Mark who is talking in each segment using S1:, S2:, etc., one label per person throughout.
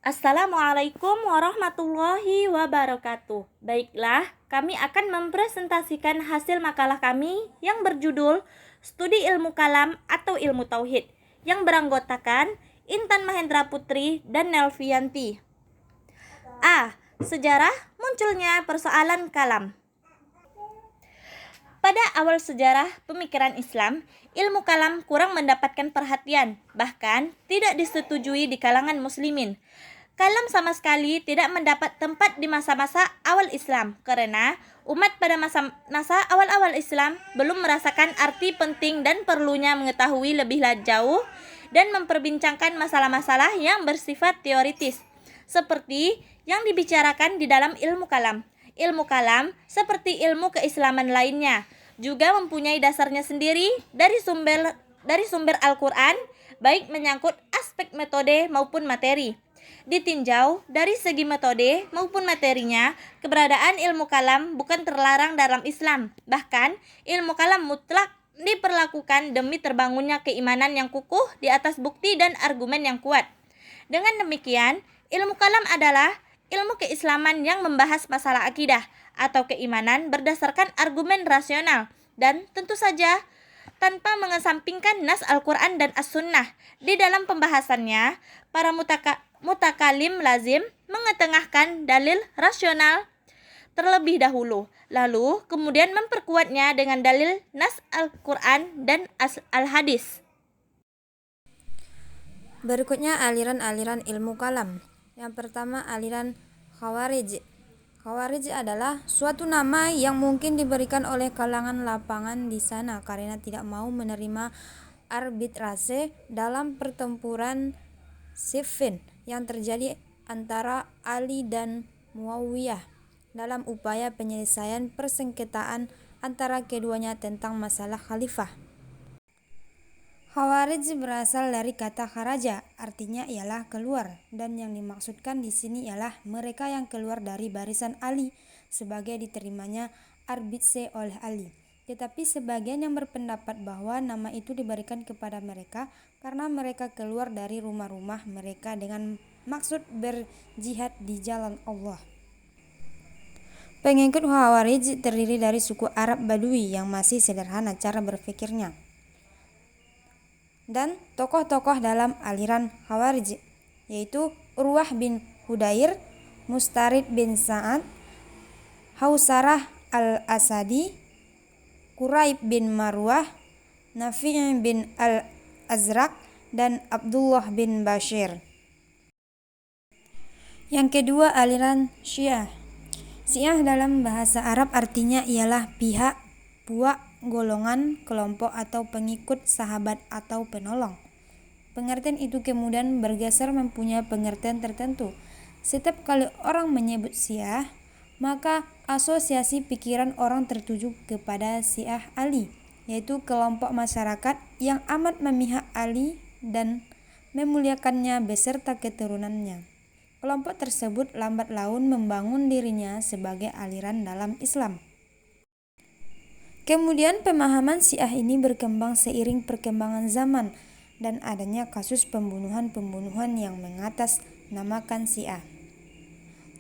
S1: Assalamualaikum warahmatullahi wabarakatuh. Baiklah, kami akan mempresentasikan hasil makalah kami yang berjudul Studi Ilmu Kalam atau Ilmu Tauhid yang beranggotakan Intan Mahendra Putri dan Nelvianti. A. Sejarah munculnya persoalan kalam. Pada awal sejarah pemikiran Islam, ilmu kalam kurang mendapatkan perhatian, bahkan tidak disetujui di kalangan muslimin. Kalam sama sekali tidak mendapat tempat di masa-masa awal Islam karena umat pada masa awal-awal Islam belum merasakan arti penting dan perlunya mengetahui lebih jauh dan memperbincangkan masalah-masalah yang bersifat teoritis seperti yang dibicarakan di dalam ilmu kalam. Ilmu kalam seperti ilmu keislaman lainnya juga mempunyai dasarnya sendiri dari sumber Al-Qur'an, baik menyangkut aspek metode maupun materi. Ditinjau dari segi metode maupun materinya, keberadaan ilmu kalam bukan terlarang dalam Islam. Bahkan, ilmu kalam mutlak diperlakukan demi terbangunnya keimanan yang kukuh di atas bukti dan argumen yang kuat. Dengan demikian, ilmu kalam adalah ilmu keislaman yang membahas masalah akidah atau keimanan berdasarkan argumen rasional dan tentu saja tanpa mengesampingkan nas Al-Quran dan As-Sunnah. Di dalam pembahasannya, para mutakalim lazim mengetengahkan dalil rasional terlebih dahulu, lalu kemudian memperkuatnya dengan dalil nas Al-Quran dan Al-Hadis.
S2: Berikutnya aliran-aliran ilmu kalam. Yang pertama, aliran Khawarij. Khawarij adalah suatu nama yang mungkin diberikan oleh kalangan lapangan di sana karena tidak mau menerima arbitrase dalam pertempuran Siffin yang terjadi antara Ali dan Muawiyah dalam upaya penyelesaian persengketaan antara keduanya tentang masalah khalifah. Khawarij berasal dari kata kharaja, artinya ialah keluar, dan yang dimaksudkan di sini ialah mereka yang keluar dari barisan Ali sebagai diterimanya arbitrase oleh Ali. Tetapi sebagian yang berpendapat bahwa nama itu diberikan kepada mereka karena mereka keluar dari rumah-rumah mereka dengan maksud berjihad di jalan Allah. Pengikut Khawarij terdiri dari suku Arab Badui yang masih sederhana cara berpikirnya, dan tokoh-tokoh dalam aliran Khawarij yaitu Urwah bin Hudair, Mustarid bin Sa'ad, Hausarah al-Asadi, Quraib bin Marwah, Nafi' bin al-Azraq, dan Abdullah bin Bashir. Yang kedua, aliran Syiah. Syiah dalam bahasa Arab artinya ialah pihak, puak, golongan, kelompok atau pengikut, sahabat atau penolong. Pengertian itu kemudian bergeser mempunyai pengertian tertentu. Setiap kali orang menyebut Syiah, maka asosiasi pikiran orang tertuju kepada Syiah Ali, yaitu kelompok masyarakat yang amat memihak Ali dan memuliakannya beserta keturunannya. Kelompok tersebut lambat laun membangun dirinya sebagai aliran dalam Islam. Kemudian pemahaman Syiah ini berkembang seiring perkembangan zaman dan adanya kasus pembunuhan-pembunuhan yang mengatasnamakan Syiah.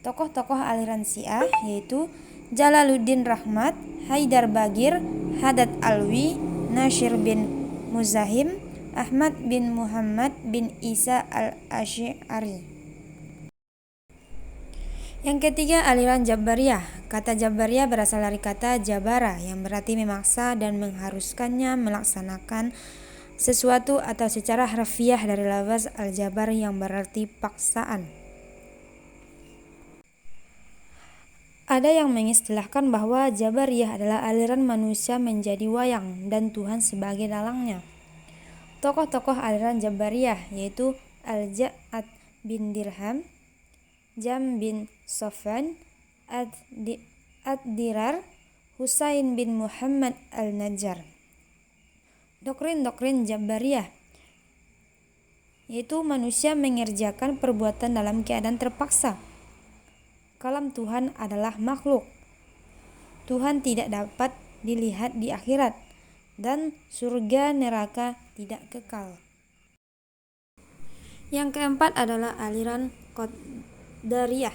S2: Tokoh-tokoh aliran Syiah yaitu Jalaluddin Rahmat, Haidar Bagir, Haddad Alwi, Nasir bin Muzahim, Ahmad bin Muhammad bin Isa al-Asy'ari. Yang ketiga, aliran Jabariyah. Kata Jabariyah berasal dari kata jabara yang berarti memaksa dan mengharuskannya melaksanakan sesuatu atau secara harfiah dari lafaz al-jabar yang berarti paksaan. Ada yang mengistilahkan bahwa Jabariyah adalah aliran manusia menjadi wayang dan Tuhan sebagai dalangnya. Tokoh-tokoh aliran Jabariyah yaitu Al-Ja'ad bin Dirham, Jam bin Sofwan, Ad-Dirar, Husain bin Muhammad al-Najjar. Doktrin Jabariyah yaitu manusia mengerjakan perbuatan dalam keadaan terpaksa. Kalam Tuhan adalah makhluk. Tuhan tidak dapat dilihat di akhirat dan surga neraka tidak kekal. Yang keempat adalah aliran Qadariyah.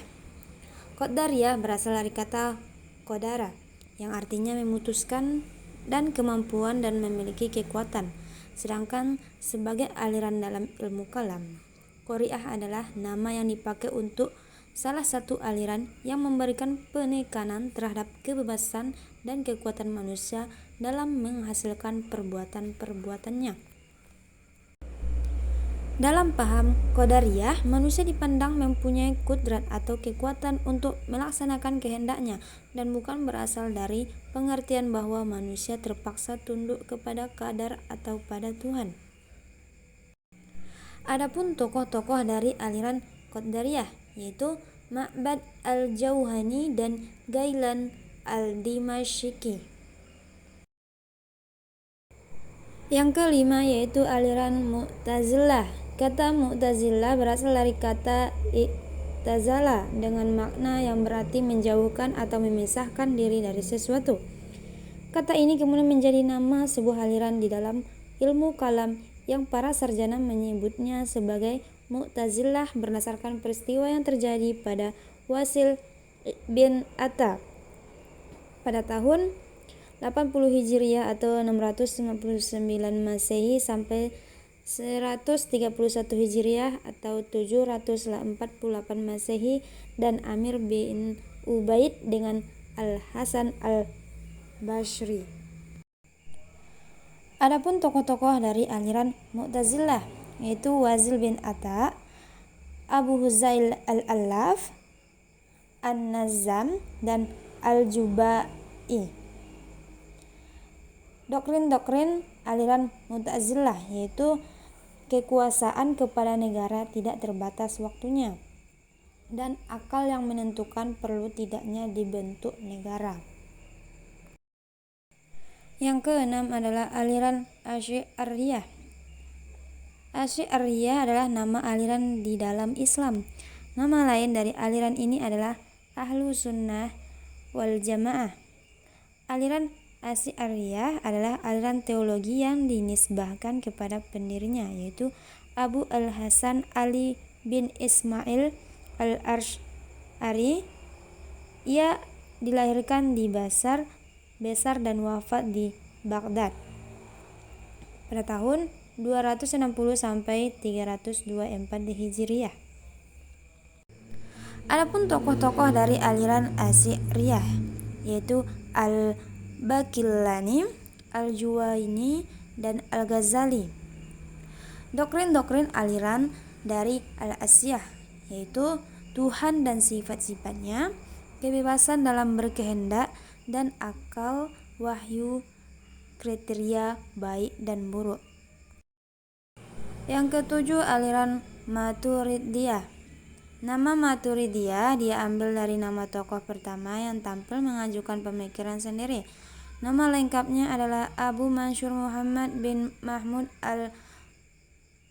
S2: Qadariyah berasal dari kata qadara, yang artinya memutuskan dan kemampuan dan memiliki kekuatan. Sedangkan sebagai aliran dalam ilmu kalam, Qari'ah adalah nama yang dipakai untuk salah satu aliran yang memberikan penekanan terhadap kebebasan dan kekuatan manusia dalam menghasilkan perbuatan-perbuatannya. Dalam paham Qadariyah, manusia dipandang mempunyai kudrat atau kekuatan untuk melaksanakan kehendaknya dan bukan berasal dari pengertian bahwa manusia terpaksa tunduk kepada qadar atau pada Tuhan. Adapun tokoh-tokoh dari aliran Qadariyah yaitu Ma'bad al-Jauhani dan Gailan al-Dimashqi. Yang kelima yaitu aliran Mu'tazilah. Kata Mu'tazilah berasal dari kata i'tazala dengan makna yang berarti menjauhkan atau memisahkan diri dari sesuatu. Kata ini kemudian menjadi nama sebuah aliran di dalam ilmu kalam yang para sarjana menyebutnya sebagai Mu'tazilah berdasarkan peristiwa yang terjadi pada Wasil bin Atta pada tahun 80 Hijriah atau 659 Masehi sampai 131 Hijriah atau 748 Masehi dan Amir bin Ubaid dengan Al-Hasan al-Bashri. Adapun tokoh-tokoh dari aliran Mu'tazilah yaitu Wasil bin Atta, Abu Huzail al-Allaf, An-Nazam dan Al-Jubai. Doktrin-doktrin aliran Mu'tazilah yaitu kekuasaan kepada negara tidak terbatas waktunya dan akal yang menentukan perlu tidaknya dibentuk negara. Yang keenam adalah aliran Asy'ariyah. Asy'ariyah adalah nama aliran di dalam Islam. Nama lain dari aliran ini adalah Ahlu Sunnah wal Jamaah. Aliran Asy'ariyah adalah aliran teologi yang dinisbahkan kepada pendirinya yaitu Abu al-Hasan Ali bin Ismail al-Asy'ari. Ia dilahirkan di Besar dan wafat di Baghdad pada tahun 260 sampai 324 Hijriah. Adapun tokoh-tokoh dari aliran Asy'ariyah yaitu Al-Baqillani, Al-Juwayni dan Al-Ghazali. Doktrin-doktrin aliran dari Al-Asy'ariyah yaitu Tuhan dan sifat-sifatnya, kebebasan dalam berkehendak dan akal, wahyu, kriteria baik dan buruk. Yang ketujuh aliran Maturidiyah. Nama Maturidiyah dia ambil dari nama tokoh pertama yang tampil mengajukan pemikiran sendiri. Nama lengkapnya adalah Abu Mansur Muhammad bin Mahmud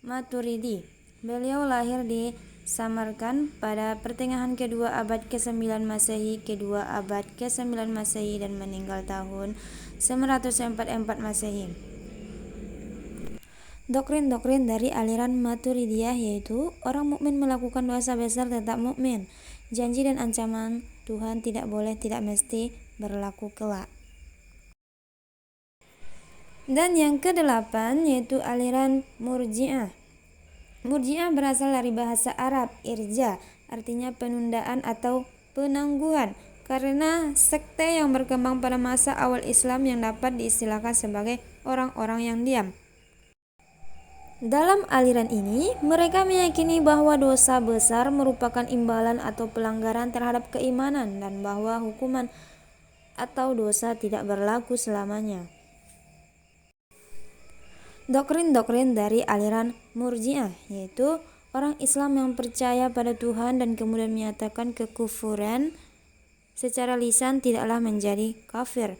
S2: al-Maturidi. Beliau lahir di Samarkand pada pertengahan kedua abad ke-9 Masehi, kedua abad ke-9 Masehi dan meninggal tahun 944 Masehi. Doktrin-doktrin dari aliran Maturidiyah yaitu orang mukmin melakukan dosa besar tetap mukmin. Janji dan ancaman Tuhan tidak boleh tidak mesti berlaku kelak. Dan yang kedelapan yaitu aliran Murji'ah. Murji'ah berasal dari bahasa Arab irja, artinya penundaan atau penangguhan, karena sekte yang berkembang pada masa awal Islam yang dapat diistilahkan sebagai orang-orang yang diam. Dalam aliran ini, mereka meyakini bahwa dosa besar merupakan imbalan atau pelanggaran terhadap keimanan dan bahwa hukuman atau dosa tidak berlaku selamanya. Doktrin-doktrin dari aliran Murji'ah yaitu orang Islam yang percaya pada Tuhan dan kemudian menyatakan kekufuran secara lisan tidaklah menjadi kafir,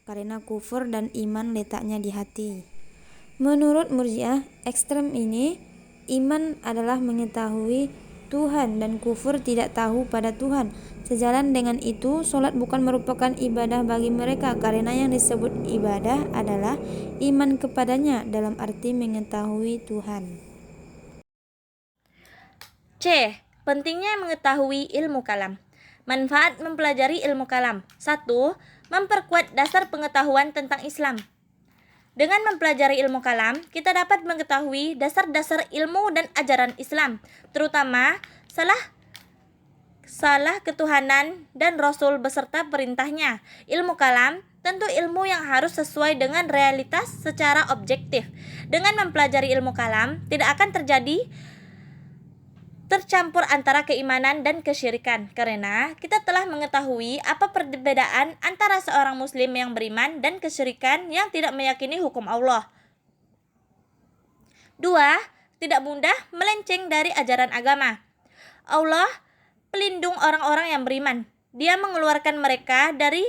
S2: karena kufur dan iman letaknya di hati. Menurut Murji'ah ekstrem ini, iman adalah mengetahui Tuhan dan kufur tidak tahu pada Tuhan. Sejalan dengan itu, sholat bukan merupakan ibadah bagi mereka karena yang disebut ibadah adalah iman kepadanya dalam arti mengetahui Tuhan.
S1: C. Pentingnya mengetahui ilmu kalam. Manfaat mempelajari ilmu kalam. 1. Memperkuat dasar pengetahuan tentang Islam. Dengan mempelajari ilmu kalam, kita dapat mengetahui dasar-dasar ilmu dan ajaran Islam, terutama salah ketuhanan dan Rasul beserta perintahnya. Ilmu kalam tentu ilmu yang harus sesuai dengan realitas secara objektif. Dengan mempelajari ilmu kalam, tidak akan terjadi tercampur antara keimanan dan kesyirikan, karena kita telah mengetahui apa perbedaan antara seorang muslim yang beriman dan kesyirikan yang tidak meyakini hukum Allah. 2. Tidak mudah melenceng dari ajaran agama. Allah pelindung orang-orang yang beriman. Dia mengeluarkan mereka dari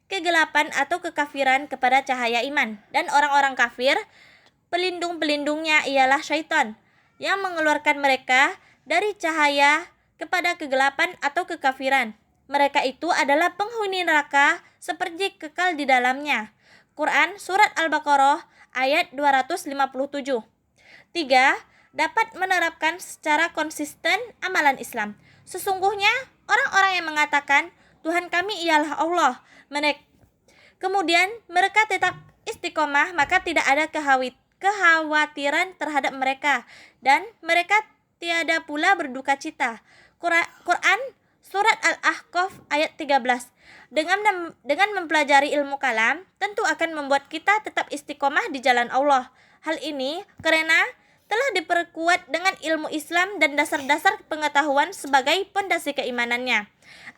S1: kegelapan atau kekafiran kepada cahaya iman. Dan orang-orang kafir, pelindung-pelindungnya ialah syaitan, yang mengeluarkan mereka dari cahaya kepada kegelapan atau kekafiran. Mereka itu adalah penghuni neraka seperti kekal di dalamnya. Quran Surat Al-Baqarah ayat 257. 3. Dapat menerapkan secara konsisten amalan Islam. Sesungguhnya orang-orang yang mengatakan Tuhan kami ialah Allah, kemudian mereka tetap istiqomah, maka tidak ada kekhawatiran terhadap mereka, dan mereka tiada pula berduka cita. Quran Surat Al-Ahqaf ayat 13. Dengan mempelajari ilmu kalam, tentu akan membuat kita tetap istiqomah di jalan Allah. Hal ini karena telah diperkuat dengan ilmu Islam dan dasar-dasar pengetahuan sebagai pondasi keimanannya.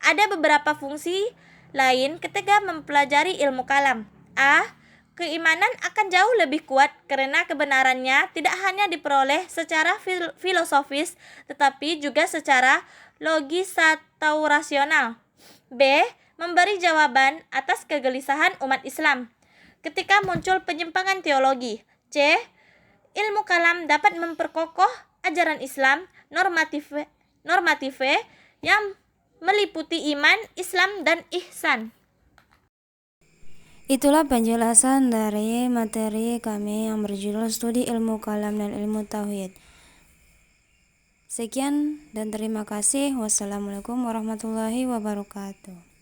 S1: Ada beberapa fungsi lain ketika mempelajari ilmu kalam. A. Keimanan akan jauh lebih kuat karena kebenarannya tidak hanya diperoleh secara filosofis, tetapi juga secara logis atau rasional. B. Memberi jawaban atas kegelisahan umat Islam ketika muncul penyimpangan teologi. C. Ilmu kalam dapat memperkokoh ajaran Islam normatif yang meliputi iman, Islam, dan ihsan.
S2: Itulah penjelasan dari materi kami yang berjudul Studi Ilmu Kalam dan Ilmu Tauhid. Sekian dan terima kasih. Wassalamualaikum warahmatullahi wabarakatuh.